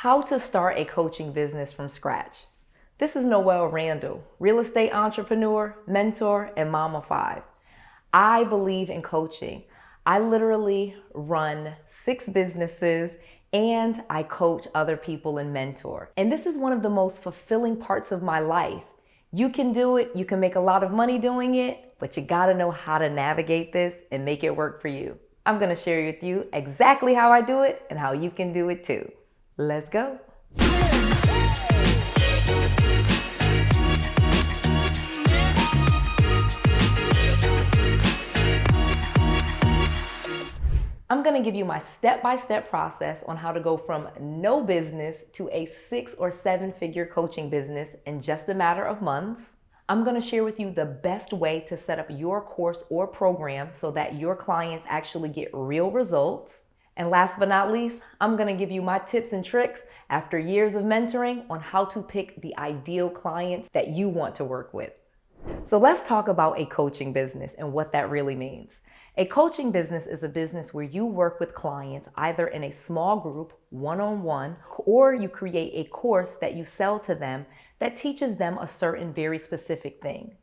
How to start a coaching business from scratch. This is Noelle Randall, real estate entrepreneur, mentor, and mom of 5. I believe in coaching. I literally run 6 businesses and I coach other people and mentor. And this is one of the most fulfilling parts of my life. You can do it, you can make a lot of money doing it, but you gotta know how to navigate this and make it work for you. I'm gonna share with you exactly how I do it and how you can do it too. Let's go. I'm going to give you my step-by-step process on how to go from no business to a 6 or 7-figure coaching business in just a matter of months. I'm going to share with you the best way to set up your course or program so that your clients actually get real results. And last but not least, I'm going to give you my tips and tricks after years of mentoring on how to pick the ideal clients that you want to work with. So let's talk about a coaching business and what that really means. A coaching business is a business where you work with clients either in a small group, one-on-one, or you create a course that you sell to them that teaches them a certain very specific thing.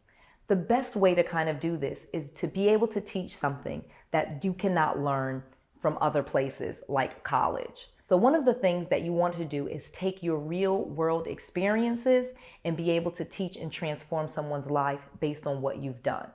The best way to kind of do this is to be able to teach something that you cannot learn from other places like college. So one of the things that you want to do is take your real world experiences and be able to teach and transform someone's life based on what you've done.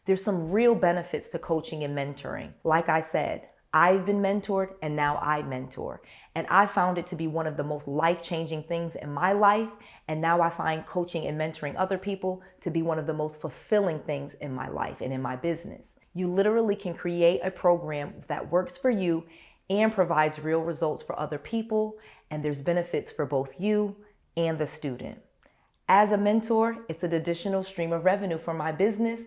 There's some real benefits to coaching and mentoring. Like I said, I've been mentored and now I mentor. And I found it to be one of the most life-changing things in my life. And now I find coaching and mentoring other people to be one of the most fulfilling things in my life and in my business. You literally can create a program that works for you and provides real results for other people. And there's benefits for both you and the student. As a mentor, it's an additional stream of revenue for my business.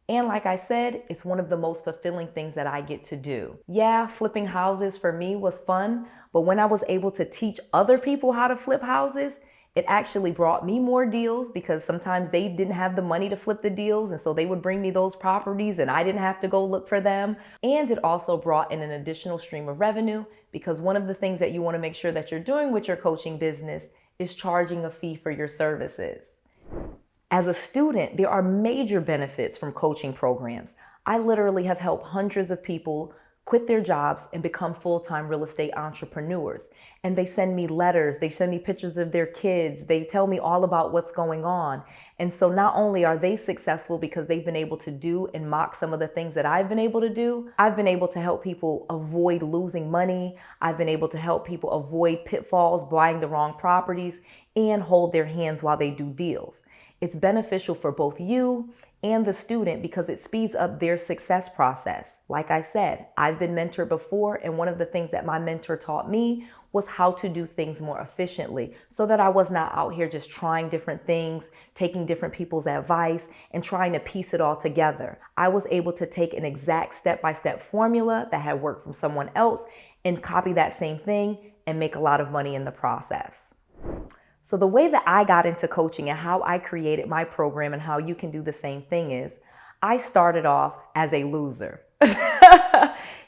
And like I said, it's one of the most fulfilling things that I get to do. Yeah, flipping houses for me was fun, but when I was able to teach other people how to flip houses, it actually brought me more deals because sometimes they didn't have the money to flip the deals, and so they would bring me those properties and I didn't have to go look for them. And it also brought in an additional stream of revenue because one of the things that you want to make sure that you're doing with your coaching business is charging a fee for your services. As a student, there are major benefits from coaching programs. I literally have helped hundreds of people quit their jobs and become full-time real estate entrepreneurs. And they send me letters, they send me pictures of their kids, they tell me all about what's going on. And so not only are they successful because they've been able to do and mock some of the things that I've been able to do, I've been able to help people avoid losing money. I've been able to help people avoid pitfalls, buying the wrong properties, and hold their hands while they do deals. It's beneficial for both you and the student because it speeds up their success process. Like I said, I've been mentored before, and one of the things that my mentor taught me was how to do things more efficiently so that I was not out here just trying different things, taking different people's advice, and trying to piece it all together. I was able to take an exact step-by-step formula that had worked from someone else and copy that same thing and make a lot of money in the process. So the way that I got into coaching and how I created my program and how you can do the same thing is I started off as a loser.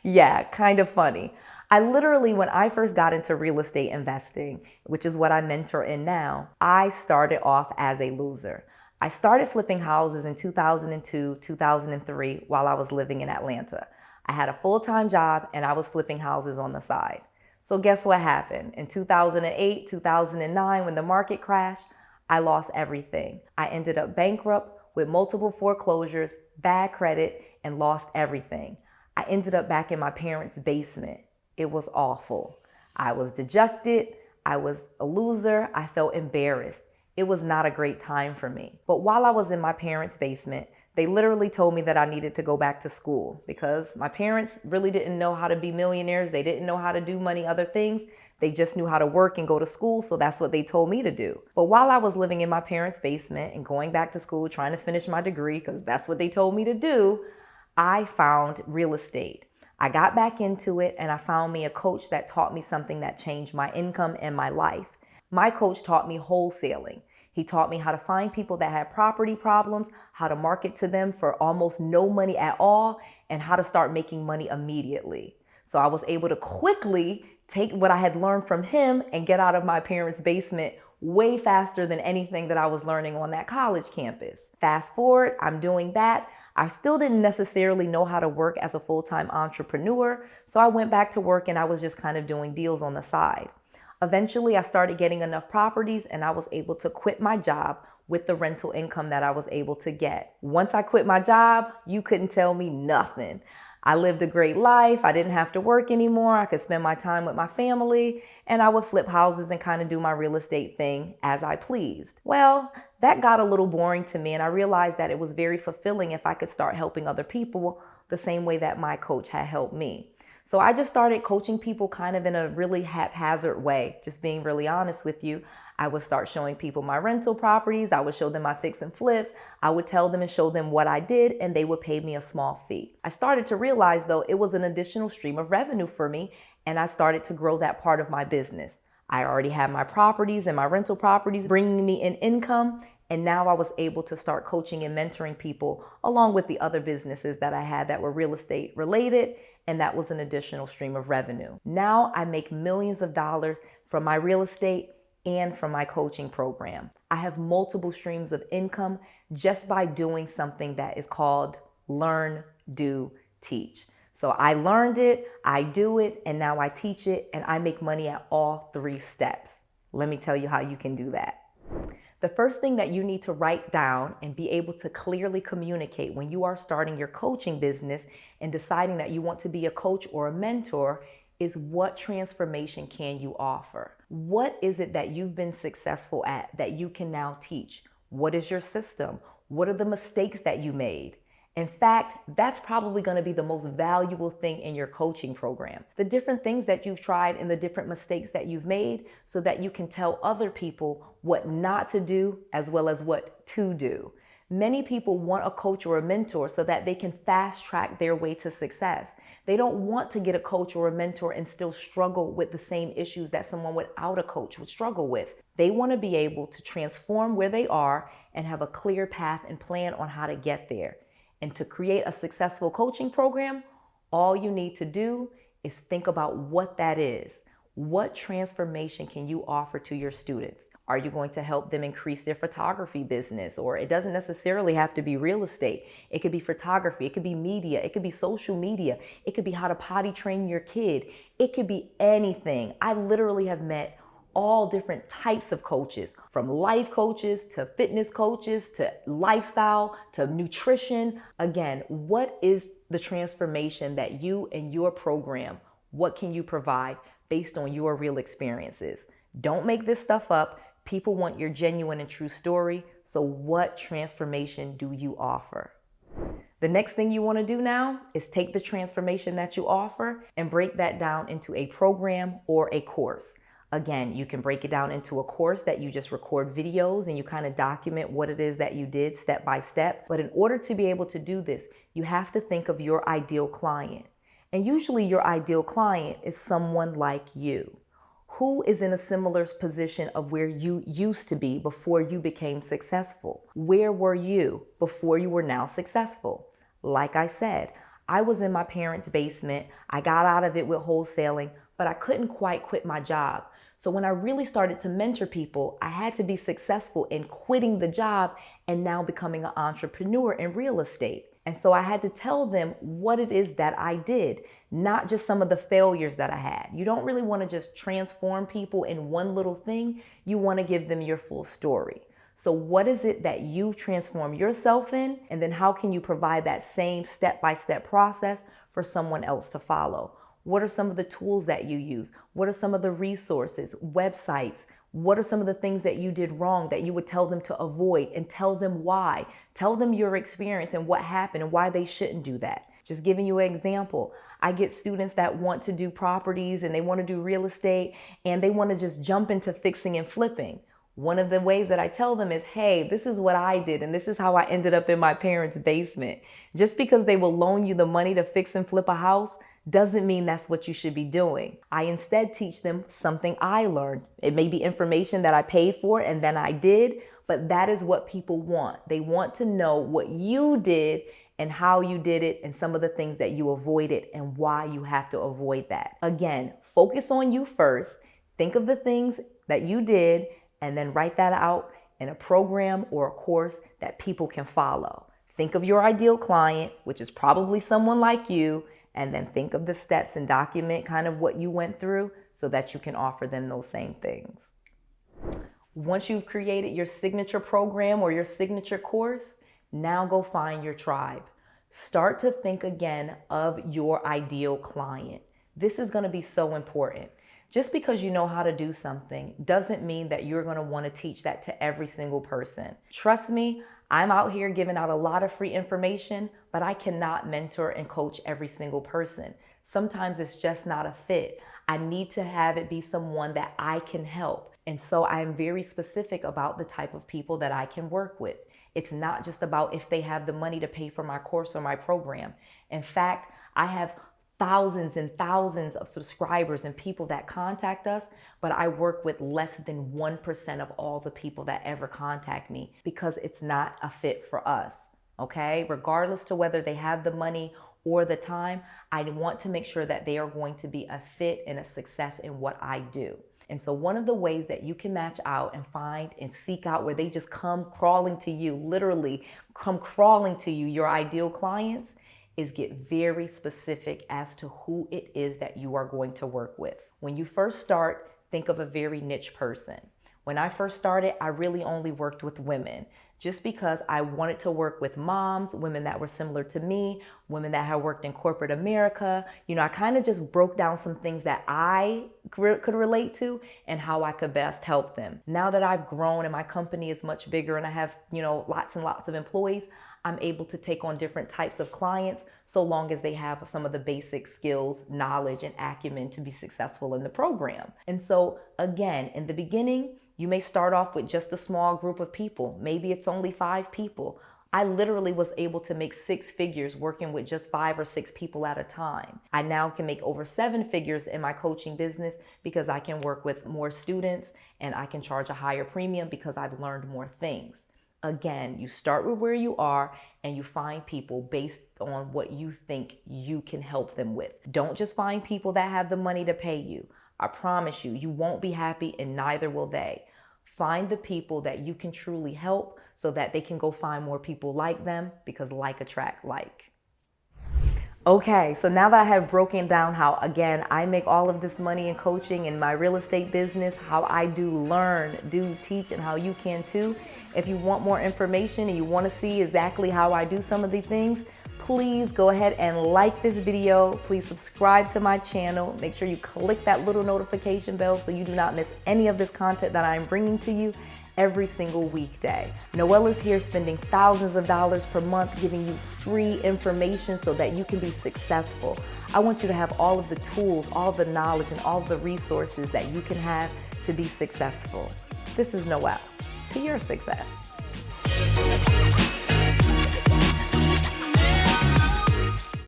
Yeah, kind of funny. I literally, when I first got into real estate investing, which is what I mentor in now, I started off as a loser. I started flipping houses in 2002, 2003 while I was living in Atlanta. I had a full-time job and I was flipping houses on the side. So guess what happened? In 2008, 2009, when the market crashed, I lost everything. I ended up bankrupt with multiple foreclosures, bad credit, and lost everything. I ended up back in my parents' basement. It was awful. I was dejected. I was a loser. I felt embarrassed. It was not a great time for me. But while I was in my parents' basement, they literally told me that I needed to go back to school because my parents really didn't know how to be millionaires. They didn't know how to do money, other things. They just knew how to work and go to school. So that's what they told me to do. But while I was living in my parents' basement and going back to school, trying to finish my degree, because that's what they told me to do, I found real estate. I got back into it and I found me a coach that taught me something that changed my income and my life. My coach taught me wholesaling. He taught me how to find people that had property problems, how to market to them for almost no money at all, and how to start making money immediately. So I was able to quickly take what I had learned from him and get out of my parents' basement way faster than anything that I was learning on that college campus. Fast forward, I'm doing that. I still didn't necessarily know how to work as a full-time entrepreneur, so I went back to work and I was just kind of doing deals on the side. Eventually, I started getting enough properties and I was able to quit my job with the rental income that I was able to get. Once I quit my job, you couldn't tell me nothing. I lived a great life. I didn't have to work anymore. I could spend my time with my family and I would flip houses and kind of do my real estate thing as I pleased. Well, that got a little boring to me and I realized that it was very fulfilling if I could start helping other people the same way that my coach had helped me. So I just started coaching people kind of in a really haphazard way, just being really honest with you. I would start showing people my rental properties. I would show them my fix and flips. I would tell them and show them what I did, and they would pay me a small fee. I started to realize, though, it was an additional stream of revenue for me, and I started to grow that part of my business. I already had my properties and my rental properties bringing me in income, and now I was able to start coaching and mentoring people along with the other businesses that I had that were real estate related, and that was an additional stream of revenue. Now I make millions of dollars from my real estate and from my coaching program. I have multiple streams of income just by doing something that is called learn, do, teach. So I learned it, I do it, and now I teach it, and I make money at all 3 steps. Let me tell you how you can do that. The first thing that you need to write down and be able to clearly communicate when you are starting your coaching business and deciding that you want to be a coach or a mentor is what transformation can you offer? What is it that you've been successful at that you can now teach? What is your system? What are the mistakes that you made? In fact, that's probably going to be the most valuable thing in your coaching program. The different things that you've tried and the different mistakes that you've made so that you can tell other people what not to do as well as what to do. Many people want a coach or a mentor so that they can fast track their way to success. They don't want to get a coach or a mentor and still struggle with the same issues that someone without a coach would struggle with. They want to be able to transform where they are and have a clear path and plan on how to get there. And to create a successful coaching program, all you need to do is think about what that is. What transformation can you offer to your students? Are you going to help them increase their photography business? Or it doesn't necessarily have to be real estate. It could be photography. It could be media. It could be social media. It could be how to potty train your kid. It could be anything. I literally have met all different types of coaches, from life coaches to fitness coaches to lifestyle to nutrition. Again, what is the transformation that you and your program, what can you provide based on your real experiences? Don't make this stuff up. People want your genuine and true story. So what transformation do you offer? The next thing you want to do now is take the transformation that you offer and break that down into a program or a course. Again, you can break it down into a course that you just record videos and you kind of document what it is that you did step by step. But in order to be able to do this, you have to think of your ideal client. And usually your ideal client is someone like you, who is in a similar position of where you used to be before you became successful. Where were you before you were now successful? Like I said, I was in my parents' basement. I got out of it with wholesaling, but I couldn't quite quit my job. So when I really started to mentor people, I had to be successful in quitting the job and now becoming an entrepreneur in real estate. And so I had to tell them what it is that I did, not just some of the failures that I had. You don't really want to just transform people in one little thing. You want to give them your full story. So what is it that you've transformed yourself in? And then how can you provide that same step-by-step process for someone else to follow? What are some of the tools that you use? What are some of the resources, websites? What are some of the things that you did wrong that you would tell them to avoid, and tell them why? Tell them your experience and what happened and why they shouldn't do that. Just giving you an example. I get students that want to do properties and they want to do real estate and they want to just jump into fixing and flipping. One of the ways that I tell them is, hey, this is what I did and this is how I ended up in my parents' basement. Just because they will loan you the money to fix and flip a house doesn't mean that's what you should be doing. I instead teach them something I learned. It may be information that I paid for and then I did, but that is what people want. They want to know what you did and how you did it and some of the things that you avoided and why you have to avoid that. Again, focus on you first. Think of the things that you did and then write that out in a program or a course that people can follow. Think of your ideal client, which is probably someone like you, and then think of the steps and document kind of what you went through so that you can offer them those same things. Once you've created your signature program or your signature course, now go find your tribe. Start to think again of your ideal client. This is going to be so important. Just because you know how to do something doesn't mean that you're going to want to teach that to every single person. Trust me, I'm out here giving out a lot of free information, but I cannot mentor and coach every single person. Sometimes it's just not a fit. I need to have it be someone that I can help. And so I'm very specific about the type of people that I can work with. It's not just about if they have the money to pay for my course or my program. In fact, I have thousands and thousands of subscribers and people that contact us, but I work with less than 1% of all the people that ever contact me because it's not a fit for us, okay? Regardless to whether they have the money or the time, I want to make sure that they are going to be a fit and a success in what I do. And so one of the ways that you can match out and find and seek out where they just come crawling to you, literally come crawling to you, your ideal clients, is get very specific as to who it is that you are going to work with. When you first start, think of a very niche person. When I first started, I really only worked with women just because I wanted to work with moms, women that were similar to me, women that had worked in corporate America. You know, I kind of just broke down some things that I could relate to and how I could best help them. Now that I've grown and my company is much bigger and I have, you know, lots and lots of employees, I'm able to take on different types of clients so long as they have some of the basic skills, knowledge, and acumen to be successful in the program. And so again, in the beginning, you may start off with just a small group of people. Maybe it's only 5 people. I literally was able to make 6 figures working with just 5 or 6 people at a time. I now can make over 7 figures in my coaching business because I can work with more students and I can charge a higher premium because I've learned more things. Again, you start with where you are and you find people based on what you think you can help them with. Don't just find people that have the money to pay you. I promise you, you won't be happy and neither will they. Find the people that you can truly help so that they can go find more people like them because like attract like. Okay, so now that I have broken down how, again, I make all of this money in coaching in my real estate business, how I do learn, do teach, and how you can too. If you want more information and you want to see exactly how I do some of these things, please go ahead and like this video. Please subscribe to my channel. Make sure you click that little notification bell so you do not miss any of this content that I'm bringing to you every single weekday. Noelle is here spending thousands of dollars per month giving you free information so that you can be successful. I want you to have all of the tools, all the knowledge, and all the resources that you can have to be successful. This is Noelle, to your success.